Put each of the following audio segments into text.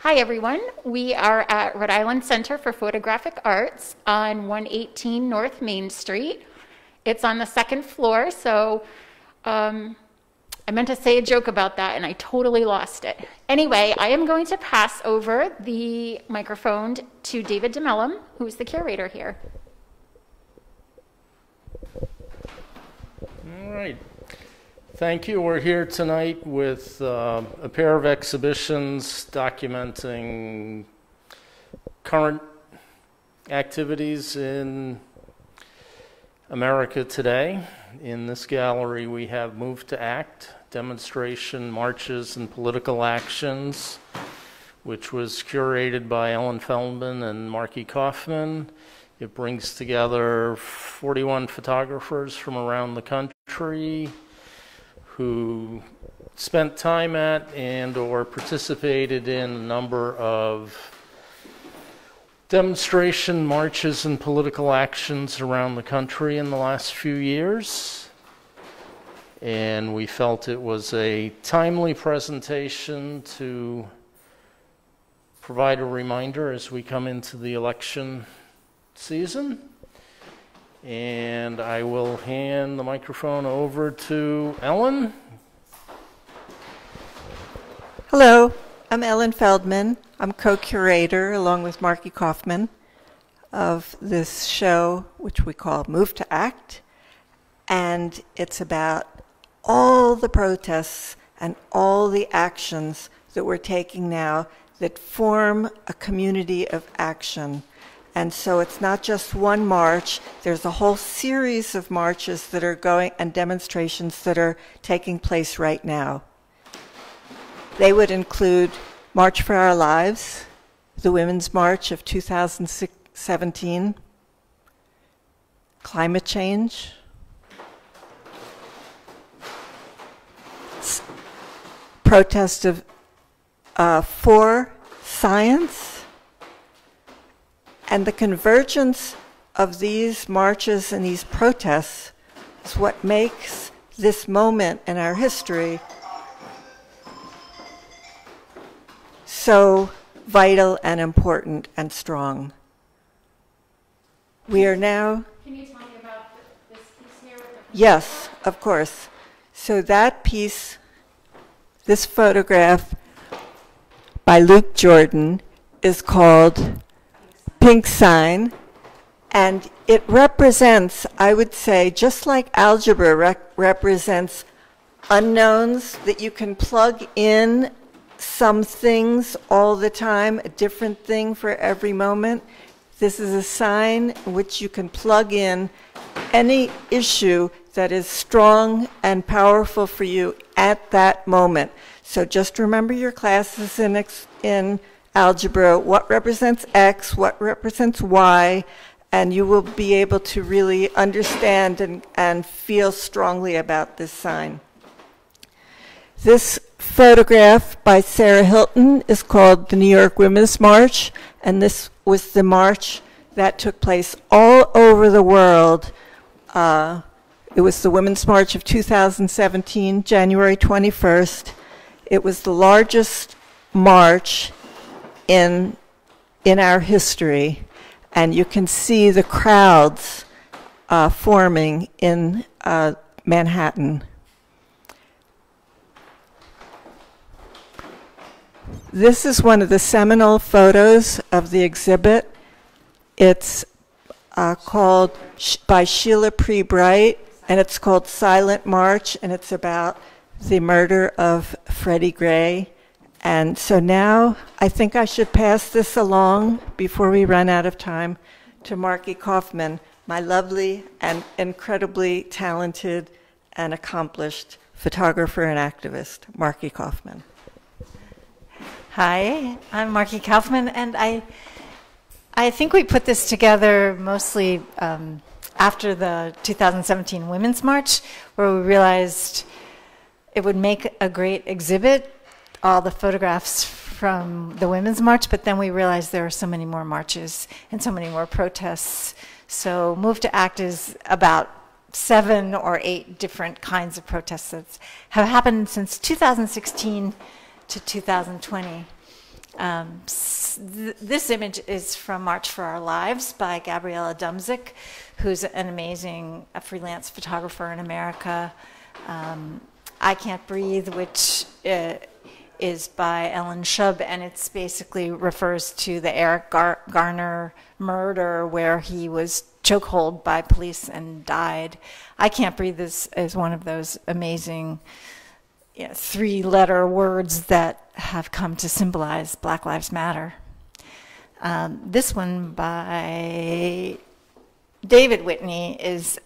Hi everyone, we are at Rhode Island Center for Photographic Arts on 118 North Main Street. It's on the second floor, so I meant to say a joke about that and I totally lost it. Anyway, I am going to pass over the microphone to David DeMellum, who's the curator here. All right. Thank you. We're here tonight with a pair of exhibitions documenting current activities in America today. In this gallery, we have Move to Act, demonstration, marches, and political actions, which was curated by Ellen Feldman and Marky Kaufman. It brings together 41 photographers from around the country who spent time at and or participated in a number of demonstration, marches, and political actions around the country in the last few years. And we felt it was a timely presentation to provide a reminder as we come into the election season. And I will hand the microphone over to Ellen. Hello, I'm Ellen Feldman. I'm co-curator, along with Marky Kaufman, of this show, which we call Move to Act. And it's about all the protests and all the actions that we're taking now that form a community of action. And so it's not just one march, there's a whole series of marches that are going and demonstrations that are taking place right now. They would include March for Our Lives, the Women's March of 2017, climate change, protest of for science, and the convergence of these marches and these protests is what makes this moment in our history so vital and important and strong. We are now... Can you tell me about this piece here? Yes, of course. So that piece, this photograph by Luke Jordan, is called Pink Sign, and it represents, I would say, just like algebra represents unknowns that you can plug in some things all the time, a different thing for every moment. This is a sign in which you can plug in any issue that is strong and powerful for you at that moment. So just remember your classes in algebra, what represents X, what represents Y, and you will be able to really understand and feel strongly about this sign. This photograph by Sarah Hilton is called the New York Women's March, and this was the march that took place all over the world. It was the Women's March of 2017, January 21st. It was the largest march in our history, and you can see the crowds forming in Manhattan. This is one of the seminal photos of the exhibit. It's called by Sheila P. Bright, and it's called Silent March, and it's about the murder of Freddie Gray. And so now I think I should pass this along before we run out of time to Marky Kaufman, my lovely and incredibly talented and accomplished photographer and activist. Marky Kaufman. Hi, I'm Marky Kaufman, and I think we put this together mostly after the 2017 Women's March, where we realized it would make a great exhibit, all the photographs from the Women's March, but then we realized there are so many more marches and so many more protests. So Move to Act is about 7 or 8 different kinds of protests that have happened since 2016 to 2020. This image is from March for Our Lives by Gabriella Dumzik, who's an amazing freelance photographer in America. I Can't Breathe, which is by Ellen Shub, and it's basically refers to the Eric Garner murder where he was chokehold by police and died. I Can't Breathe is one of those amazing three-letter words that have come to symbolize Black Lives Matter. This one by David Whitney is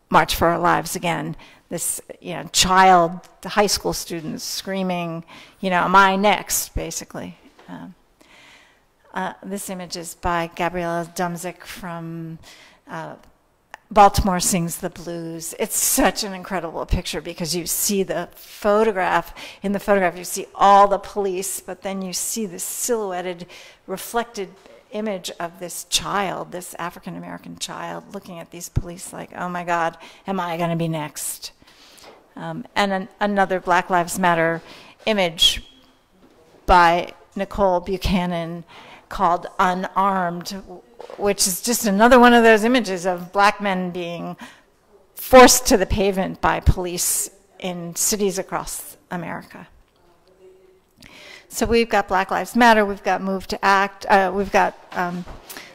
March for Our Lives again. This child, the high school students screaming, am I next, basically. This image is by Gabriella Dumzik from Baltimore Sings the Blues. It's such an incredible picture because you see the photograph. In the photograph, you see all the police, but then you see this silhouetted, reflected image of this child, this African-American child, looking at these police like, oh my God, am I going to be next? And another Black Lives Matter image by Nicole Buchanan called Unarmed, which is just another one of those images of black men being forced to the pavement by police in cities across America. So we've got Black Lives Matter, we've got Move to Act, we've got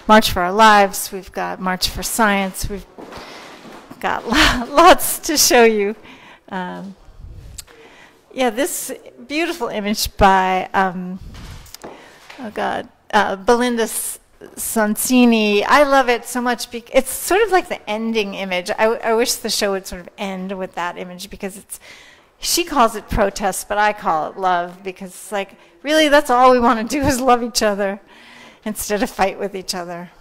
March for Our Lives, we've got March for Science, we've got lots to show you. This beautiful image by, Belinda Sonsini. I love it so much. It's sort of like the ending image. I wish the show would sort of end with that image because she calls it protest, but I call it love because it's like, really, that's all we want to do is love each other instead of fight with each other.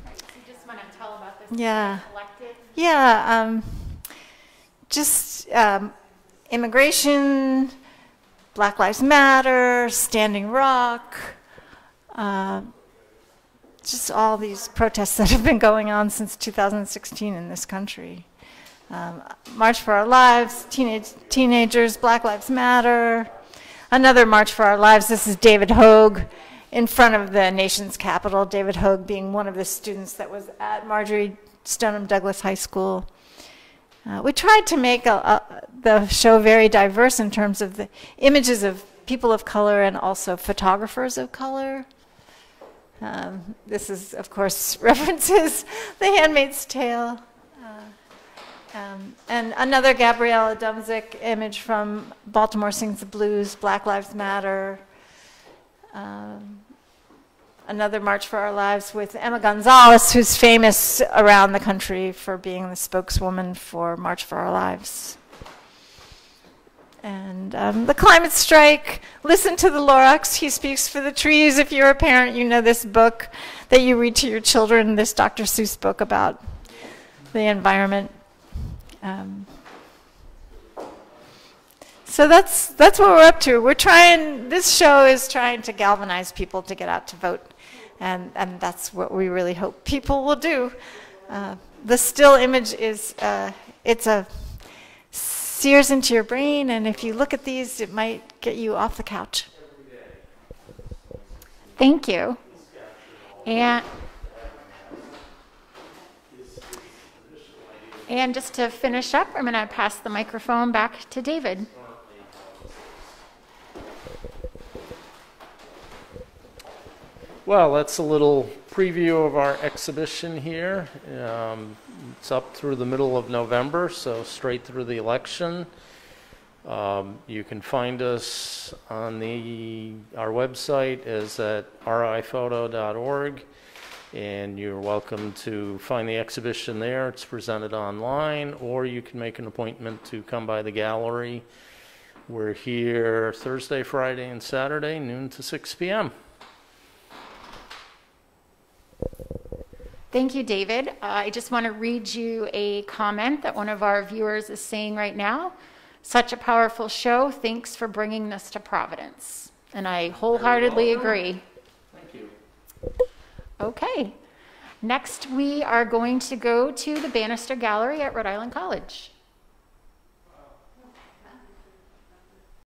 You just want to tell about this collective? Yeah. Just immigration, Black Lives Matter, Standing Rock, just all these protests that have been going on since 2016 in this country. March for Our Lives, teenagers, Black Lives Matter. Another March for Our Lives, this is David Hogue in front of the nation's capital, David Hogue being one of the students that was at Marjorie Stoneman Douglas High School. We tried to make the show very diverse in terms of the images of people of color and also photographers of color. This is, of course, references The Handmaid's Tale. And another Gabriella Dumzik image from Baltimore Sings the Blues, Black Lives Matter. Another March for Our Lives with Emma Gonzalez, who's famous around the country for being the spokeswoman for March for Our Lives. And the climate strike, listen to the Lorax, he speaks for the trees. If you're a parent, you know this book that you read to your children, this Dr. Seuss book about the environment. So that's what we're up to. This show is trying to galvanize people to get out to vote. And that's what we really hope people will do. The still image is, it's a sears into your brain, and if you look at these, it might get you off the couch. Thank you. And just to finish up, I'm going to pass the microphone back to David. Well, that's a little preview of our exhibition here. It's up through the middle of November, so straight through the election. You can find us on our website is at riphoto.org, and you're welcome to find the exhibition there. It's presented online, or you can make an appointment to come by the gallery. We're here Thursday, Friday, and Saturday, noon to 6 p.m. Thank you, David. I just want to read you a comment that one of our viewers is saying right now. Such a powerful show. Thanks for bringing this to Providence. And I wholeheartedly agree. Thank you. Okay. Next, we are going to go to the Banister Gallery at Rhode Island College.